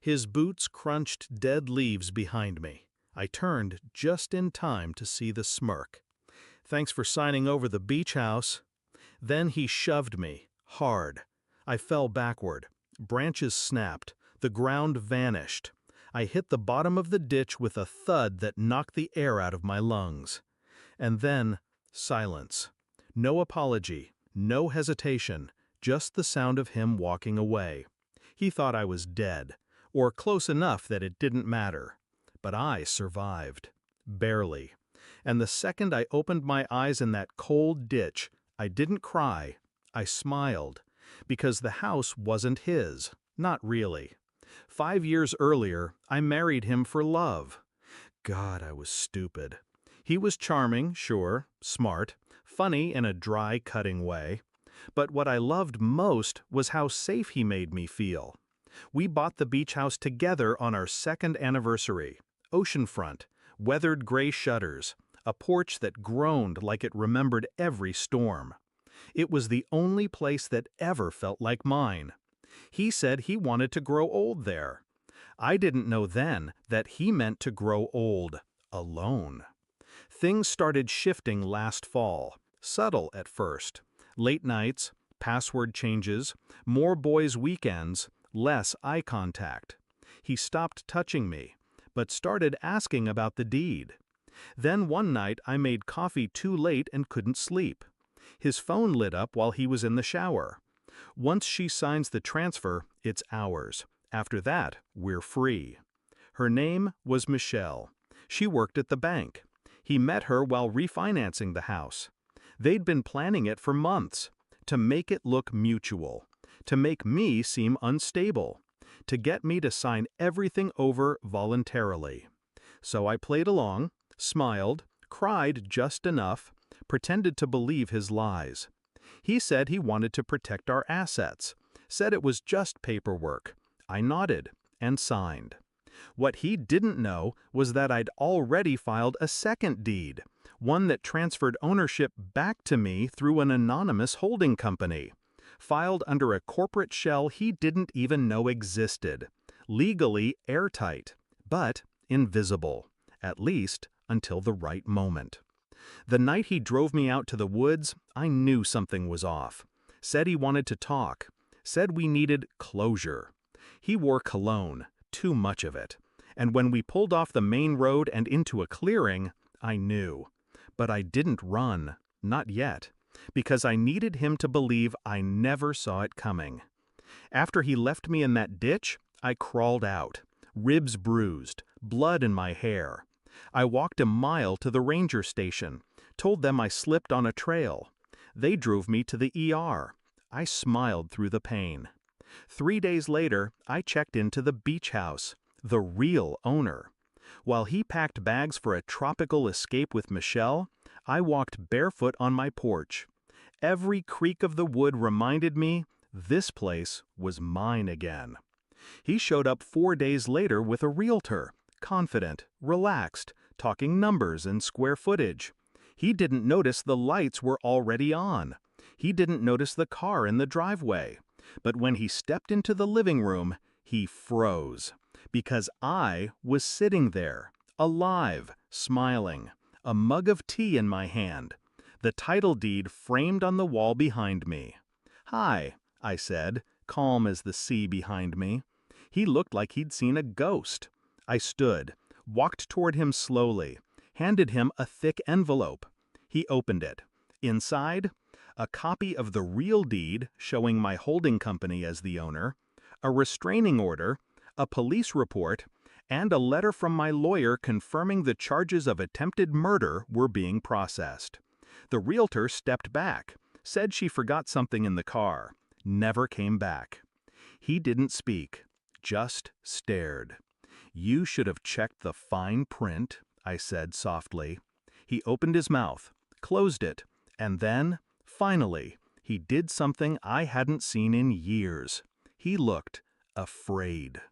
His boots crunched dead leaves behind me. I turned just in time to see the smirk. "Thanks for signing over the beach house." Then he shoved me, hard. I fell backward. Branches snapped. The ground vanished. I hit the bottom of the ditch with a thud that knocked the air out of my lungs. And then, silence. No apology, no hesitation, just the sound of him walking away. He thought I was dead, or close enough that it didn't matter. But I survived. Barely. And the second I opened my eyes in that cold ditch, I didn't cry. I smiled. Because the house wasn't his. Not really. 5 years earlier, I married him for love. God, I was stupid. He was charming, sure, smart, funny in a dry, cutting way. But what I loved most was how safe he made me feel. We bought the beach house together on our 2nd anniversary. Oceanfront, weathered gray shutters, a porch that groaned like it remembered every storm. It was the only place that ever felt like mine. He said he wanted to grow old there. I didn't know then that he meant to grow old alone. Things started shifting last fall, subtle at first. Late nights, password changes, more boys' weekends, less eye contact. He stopped touching me, but started asking about the deed. Then one night I made coffee too late and couldn't sleep. His phone lit up while he was in the shower. Once she signs the transfer, it's ours. After that, we're free. Her name was Michelle. She worked at the bank. He met her while refinancing the house. They'd been planning it for months, to make it look mutual, to make me seem unstable, to get me to sign everything over voluntarily. So I played along, smiled, cried just enough, pretended to believe his lies. He said he wanted to protect our assets, said it was just paperwork. I nodded and signed. What he didn't know was that I'd already filed a second deed, one that transferred ownership back to me through an anonymous holding company, filed under a corporate shell he didn't even know existed, legally airtight, but invisible, at least until the right moment. The night he drove me out to the woods, I knew something was off. Said he wanted to talk. Said we needed closure. He wore cologne, too much of it. And when we pulled off the main road and into a clearing, I knew. But I didn't run, not yet, because I needed him to believe I never saw it coming. After he left me in that ditch, I crawled out, ribs bruised, blood in my hair. I walked a mile to the ranger station, told them I slipped on a trail. They drove me to the ER. I smiled through the pain. 3 days later, I checked into the beach house, the real owner. While he packed bags for a tropical escape with Michelle, I walked barefoot on my porch. Every creak of the wood reminded me this place was mine again. He showed up 4 days later with a realtor, confident, relaxed, talking numbers and square footage. He didn't notice the lights were already on. He didn't notice the car in the driveway. But when he stepped into the living room, he froze. Because I was sitting there, alive, smiling, a mug of tea in my hand, the title deed framed on the wall behind me. "Hi," I said, calm as the sea behind me. He looked like he'd seen a ghost. I stood, walked toward him slowly, handed him a thick envelope. He opened it. Inside, a copy of the real deed showing my holding company as the owner, a restraining order, a police report, and a letter from my lawyer confirming the charges of attempted murder were being processed. The realtor stepped back, said she forgot something in the car, never came back. He didn't speak, just stared. "You should have checked the fine print," I said softly. He opened his mouth, closed it, and then, finally, he did something I hadn't seen in years. He looked afraid.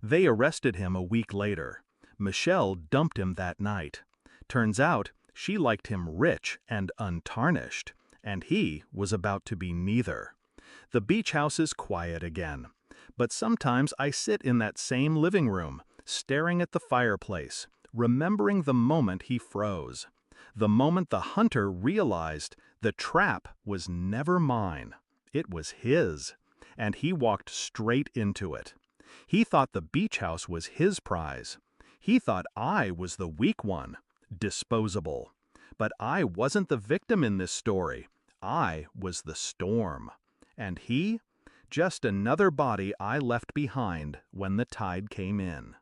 They arrested him a week later. Michelle dumped him that night. Turns out, she liked him rich and untarnished, and he was about to be neither. The beach house is quiet again. But sometimes I sit in that same living room, staring at the fireplace, remembering the moment he froze. The moment the hunter realized the trap was never mine. It was his, and he walked straight into it. He thought the beach house was his prize. He thought I was the weak one, disposable. But I wasn't the victim in this story. I was the storm. And he? Just another body I left behind when the tide came in.